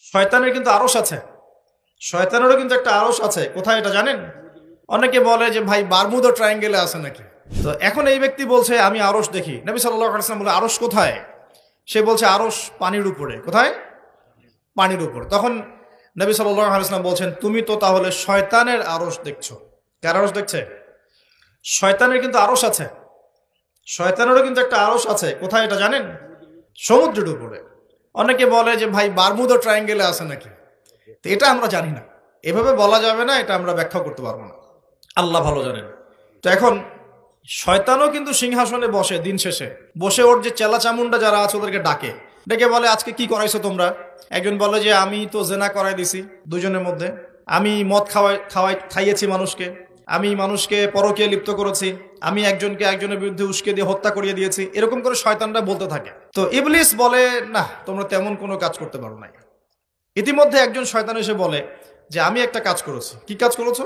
শয়তানের কিন্তু আরশ আছে। শয়তানেরও কিন্তু একটা আরশ আছে। কোথায় এটা জানেন? অনেকে বলে যে ভাই বারমুদা ট্রায়াঙ্গেলে আছে নাকি। তো এখন এই ব্যক্তি বলছে আমি আরশ দেখি। নবী সাল্লাল্লাহু আলাইহি ওয়াসাল্লাম বলে আরশ কোথায়? সে বলছে আরশ পানির উপরে। কোথায়? পানির উপরে। তখন নবী সাল্লাল্লাহু আলাইহি ওয়াসাল্লাম বলছেন তুমি তো তাহলে শয়তানের আরশ দেখছো। কার আরশ দেখছে? শয়তানের কিন্তু আরশ আছে। শয়তানেরও কিন্তু একটা আরশ আছে। কোথায় এটা জানেন? সমুদ্রের উপরে। অনেকে বলে যে ভাই বারমুদা ট্রায়াঙ্গেলে আছে নাকি। তো এটা আমরা জানি না, এভাবে বলা যাবে না, এটা আমরা ব্যাখ্যা করতে পারবো না, আল্লাহ ভালো জানেন। তো এখন শয়তানও কিন্তু সিংহাসনে বসে, দিন শেষে বসে ওর যে চেলা চামুন্ডা যারা আছে ওদেরকে ডাকে, ডেকে বলে আজকে কি করাইছো তোমরা। একজন বলে যে আমি তো জেনা করাই দিছি দুজনের মধ্যে, আমি মদ খাইয়েছি মানুষকে, আমি মানুষকে পরকীয়ায় লিপ্ত করেছি, আমি একজনকে একজনের বিরুদ্ধে উস্কে দিয়ে হত্যা করিয়ে দিয়েছি। এরকম করে শয়তানরা বলতে থাকে। তো ইবলিস বলে না, তোমরা তেমন কোনো কাজ করতে পারো নাই। ইতিমধ্যে একজন শয়তান এসে বলে যে আমি একটা কাজ করেছি। কি কাজ করেছো?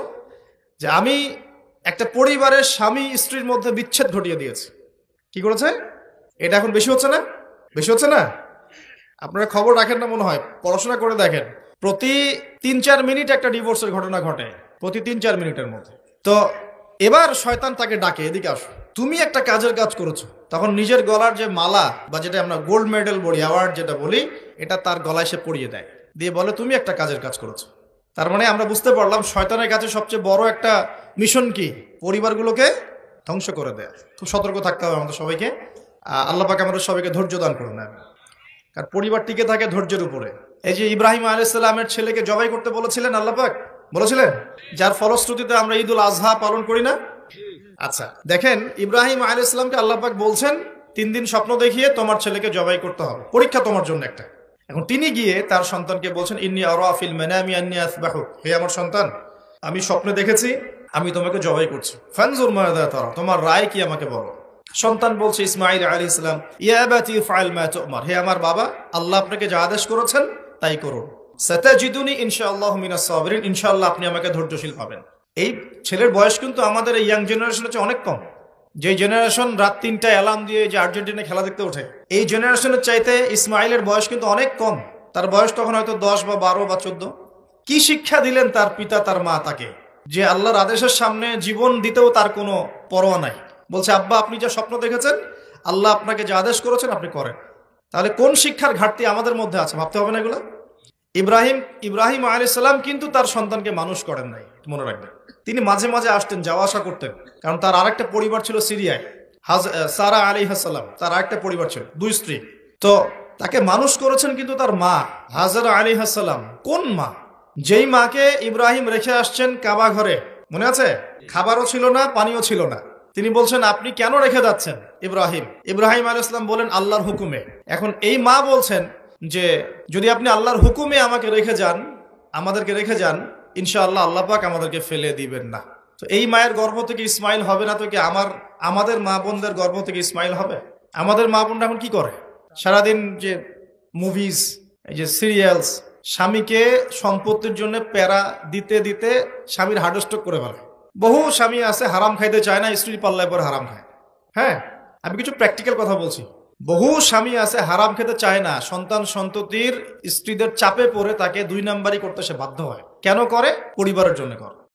যে আমি একটা পরিবারের স্বামী স্ত্রীর মধ্যে বিচ্ছেদ ঘটিয়ে দিয়েছি। কি করেছে? এটা এখন বেশি হচ্ছে না? বেশি হচ্ছে না? আপনারা খবর রাখেন না মনে হয়, পড়াশোনা করে দেখেন, প্রতি ৩-৪ মিনিট একটা ডিভোর্সের ঘটনা ঘটে, প্রতি ৩-৪ মিনিটের মধ্যে। তো এবার শয়তান তাকে ডাকে, এদিকে আসো, তুমি একটা কাজের কাজ করেছো। তখন নিজের গলার যে মালা বা যেটা আমরা গোল্ড মেডেল বলি, অ্যাওয়ার্ড যেটা বলি, এটা তার গলায় সে পরিয়ে দেয়, দিয়ে বলে তুমি একটা কাজের কাজ করেছো। তার মানে আমরা বুঝতে পারলাম শয়তানের কাছে সবচেয়ে বড় একটা মিশন কি? পরিবারগুলোকে ধ্বংস করে দেয়। খুব সতর্ক থাকতে হবে আমাদের সবাইকে। আল্লাহ পাক আমাদের সবাইকে ধৈর্য দান করুন। কারণ পরিবার টিকে থাকে ধৈর্যের উপরে। এই যে ইব্রাহিম আলাইহিস সালামের ছেলেকে জবাই করতে বলেছিলেন আল্লাহ পাক, বলেছিলেন, যার ফলশ্রুতিতে আমরা ঈদুল আজহা পালন করি না। আচ্ছা দেখেন, ইব্রাহিম আলাইহিস সালামকে আল্লাহ পাক বলছেন 3 দিন স্বপ্ন দেখিয়ে তোমার ছেলেকে জবাই করতে হবে, পরীক্ষা তোমার জন্য একটা। এখন তিনি গিয়ে তার সন্তানকে বলছেন ইন্নী আরা ফিল মানামি আন্নী আসবাহুক, হে আমার সন্তান, আমি স্বপ্নে দেখেছি আমি তোমাকে জবাই করছি, ফানজুর মাযা তারা, তোমার রায় কি আমাকে বলো। সন্তান বলছে ইসমাঈল আলাইহিস সালাম, ইয়া আবাতি ফাআল মা তু'মার, হে আমার বাবা, আল্লাহ আপনাকে যা আদেশ করেছেন তাই করুন। সাতাজিদুনি ইনশাআল্লাহু মিনাস সাবিরিন, ইনশাআল্লাহ আপনি আমাকে ধৈর্যশীল পাবেন। এই ছেলের বয়স কিন্তু আমাদের এই ইয়াং জেনারেশনের চেয়ে অনেক কম। যে জেনারেশন রাত 3টায় অ্যালার্ম দিয়ে যে আর্জেন্টিনা খেলা দেখতে ওঠে, এই জেনারেশনের চাইতে ইসমাইলের বয়স কিন্তু অনেক কম। তার বয়স তখন হয়তো 10 বা 12 বা 14। কি শিক্ষা দিলেন তার পিতা তার মা তাকে, যে আল্লাহর আদেশের সামনে জীবন দিতেও তার কোনো পরোয়া নাই। বলছে আব্বা আপনি যা স্বপ্ন দেখেছেন, আল্লাহ আপনাকে যা আদেশ করেছেন আপনি করেন। তাহলে কোন শিক্ষার ঘাটতি আমাদের মধ্যে আছে ভাবতে হবে না এগুলো। ইব্রাহিম আলাইহিস সালাম কিন্তু তার সন্তানকে মানুষ করেন নাই, মনে রাখবেন। তিনি মাঝে মাঝে আসতেন, যাওয়া আসা করতেন, কারণ তার আরেকটা পরিবার ছিল সিরিয়ায়। সারা আলাইহিস সালাম, তার আরেকটা পরিবার ছিল, 2 স্ত্রী। তো তাকে মানুষ করেছেন কিন্তু তার মা হাজরা আলাইহিস সালাম। কোন মা? যেই মাকে ইব্রাহিম রেখে আসছেন কাবা ঘরে, মনে আছে? খাবারও ছিল না, পানিও ছিল না। তিনি বলছেন আপনি কেন রেখে যাচ্ছেন ইব্রাহিম আলাইহিস সালাম বলেন আল্লাহর হুকুমে। এখন এই মা বলছেন যে যদি আপনি আল্লাহর হুকুমে আমাদেরকে রেখে যান, ইনশাআল্লাহ আল্লাহ পাক আমাদেরকে ফেলে দিবেন না। তো এই মায়ের গর্ভ থেকে ইসমাইল হবে না তো কি আমাদের মা বোনদের গর্ভ থেকে ইসমাইল হবে? আমাদের মা বোনরা এখন কি করে? সারাদিন যে মুভিজ, এই যে সিরিয়ালস, স্বামীকে সম্পত্তির জন্য প্যারা দিতে দিতে স্বামীর হার্ট স্ট্রোক করে ফেলে। বহু স্বামী আছে হারাম খাইতে চায় না, স্ত্রীর পাল্লায় পরে হারাম খায়। হ্যাঁ, আমি কিছু প্র্যাকটিক্যাল কথা বলছি। বহু স্বামী আছে হারাম খেতে চায় না, সন্তান সন্ততির স্ত্রীদের চাপে পড়ে তাকে 2 নাম্বারই করতে সে বাধ্য হয়। কেন করে? পরিবারের জন্য করে।